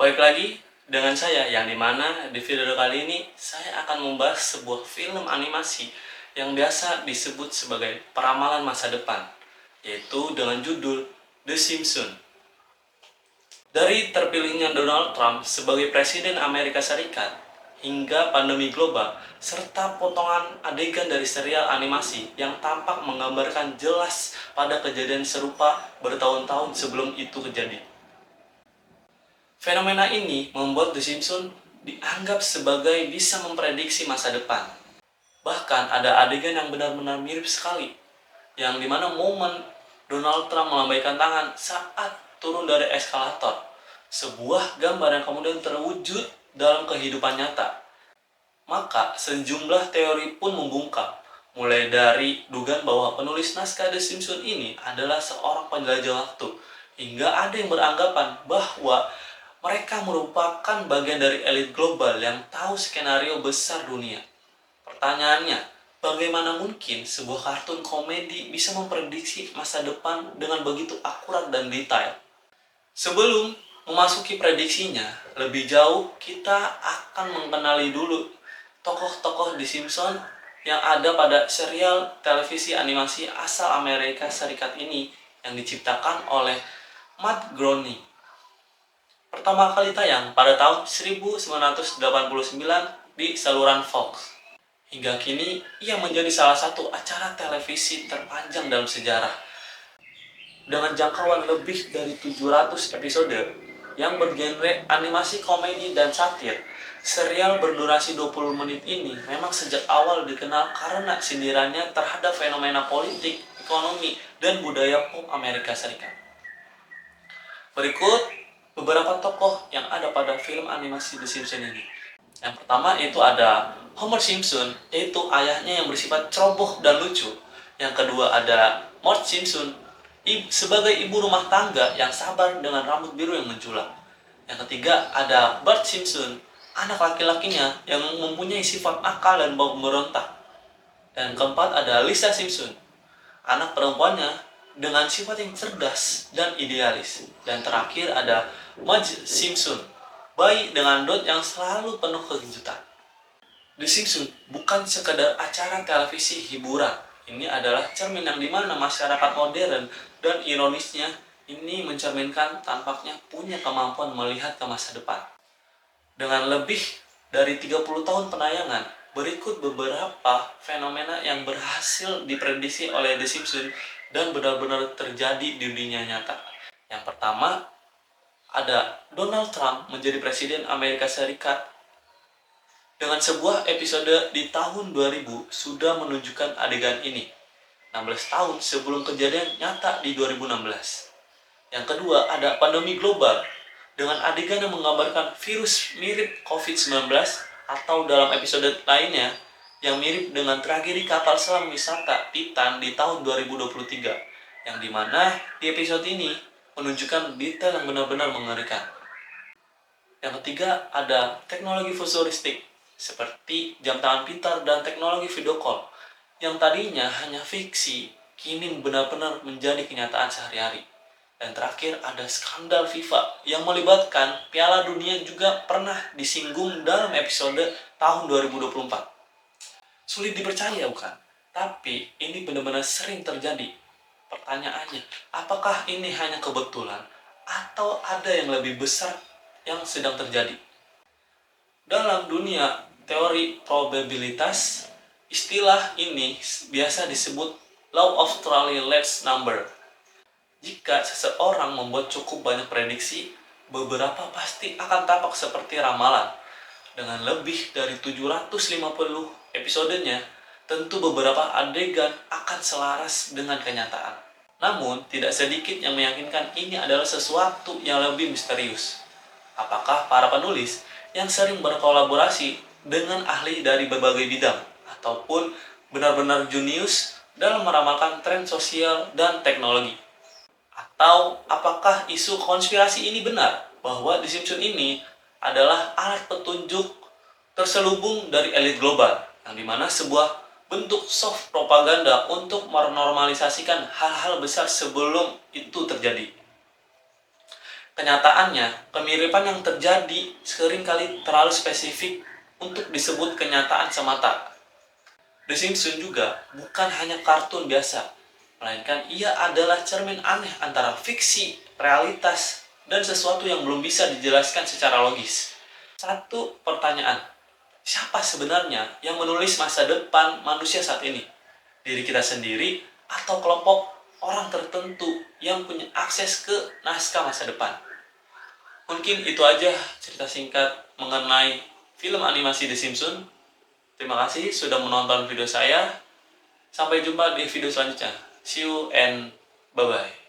Balik lagi dengan saya yang dimana di video kali ini saya akan membahas sebuah film animasi yang biasa disebut sebagai peramalan masa depan, yaitu dengan judul The Simpsons. Dari terpilihnya Donald Trump sebagai Presiden Amerika Serikat hingga pandemi global, serta potongan adegan dari serial animasi yang tampak menggambarkan jelas pada kejadian serupa bertahun-tahun sebelum itu kejadian. Fenomena ini membuat The Simpsons dianggap sebagai bisa memprediksi masa depan. Bahkan ada adegan yang benar-benar mirip sekali, yang dimana momen Donald Trump melambaikan tangan saat turun dari eskalator. Sebuah gambar yang kemudian terwujud dalam kehidupan nyata. Maka sejumlah teori pun membungkam, mulai dari dugaan bahwa penulis naskah The Simpsons ini adalah seorang penjelajah waktu, hingga ada yang beranggapan bahwa mereka merupakan bagian dari elit global yang tahu skenario besar dunia. Pertanyaannya, bagaimana mungkin sebuah kartun komedi bisa memprediksi masa depan dengan begitu akurat dan detail? Sebelum memasuki prediksinya, lebih jauh kita akan mengenali dulu tokoh-tokoh The Simpsons yang ada pada serial televisi animasi asal Amerika Serikat ini yang diciptakan oleh Matt Groening. Pertama kali tayang pada tahun 1989 di saluran Fox. Hingga kini, ia menjadi salah satu acara televisi terpanjang dalam sejarah. Dengan jangkauan lebih dari 700 episode yang bergenre animasi komedi dan satir, serial berdurasi 20 menit ini memang sejak awal dikenal karena sindirannya terhadap fenomena politik, ekonomi, dan budaya pop Amerika Serikat. Berikut beberapa tokoh yang ada pada film animasi The Simpsons ini. Yang pertama itu ada Homer Simpson, yaitu ayahnya yang bersifat ceroboh dan lucu. Yang kedua ada Marge Simpson, sebagai ibu rumah tangga yang sabar dengan rambut biru yang menjulang. Yang ketiga ada Bart Simpson, anak laki-lakinya yang mempunyai sifat nakal dan bau berontak. Dan keempat ada Lisa Simpson, anak perempuannya dengan sifat yang cerdas dan idealis. Dan terakhir ada Marge Simpson, bayi dengan dot yang selalu penuh kejutan. The Simpsons bukan sekadar acara televisi hiburan. Ini adalah cermin yang dimana masyarakat modern dan ironisnya ini mencerminkan tampaknya punya kemampuan melihat ke masa depan. Dengan lebih dari 30 tahun penayangan, berikut beberapa fenomena yang berhasil diprediksi oleh The Simpsons dan benar-benar terjadi di dunia nyata. Yang pertama, ada Donald Trump menjadi Presiden Amerika Serikat. Dengan sebuah episode di tahun 2000 sudah menunjukkan adegan ini, 16 tahun sebelum kejadian nyata di 2016. Yang kedua, ada pandemi global dengan adegan yang menggambarkan virus mirip COVID-19 atau dalam episode lainnya yang mirip dengan tragedi kapal selam wisata Titan di tahun 2023, yang dimana di episode ini menunjukkan detail yang benar-benar mengerikan. Yang ketiga, ada teknologi futuristik seperti jam tangan pintar dan teknologi video call yang tadinya hanya fiksi, kini benar-benar menjadi kenyataan sehari-hari. Dan terakhir ada skandal FIFA yang melibatkan Piala Dunia juga pernah disinggung dalam episode tahun 2024. Sulit dipercaya bukan? Tapi ini benar-benar sering terjadi. Pertanyaannya, apakah ini hanya kebetulan atau ada yang lebih besar yang sedang terjadi? Dalam dunia teori probabilitas, istilah ini biasa disebut law of trolley large number. Jika seseorang membuat cukup banyak prediksi, beberapa pasti akan tampak seperti ramalan. Dengan lebih dari 750 episodenya, tentu beberapa adegan akan selaras dengan kenyataan. Namun, tidak sedikit yang meyakinkan ini adalah sesuatu yang lebih misterius. Apakah para penulis yang sering berkolaborasi dengan ahli dari berbagai bidang, ataupun benar-benar jenius dalam meramalkan tren sosial dan teknologi? Atau apakah isu konspirasi ini benar bahwa The Simpsons ini adalah alat petunjuk terselubung dari elit global, yang dimana sebuah bentuk soft propaganda untuk menormalisasikan hal-hal besar sebelum itu terjadi? Kenyataannya, kemiripan yang terjadi seringkali terlalu spesifik untuk disebut kenyataan semata. The Simpsons juga bukan hanya kartun biasa, melainkan ia adalah cermin aneh antara fiksi, realitas, dan sesuatu yang belum bisa dijelaskan secara logis. Satu pertanyaan, siapa sebenarnya yang menulis masa depan manusia saat ini? Diri kita sendiri atau kelompok orang tertentu yang punya akses ke naskah masa depan? Mungkin itu aja cerita singkat mengenai film animasi The Simpsons. Terima kasih sudah menonton video saya. Sampai jumpa di video selanjutnya. See you and bye-bye.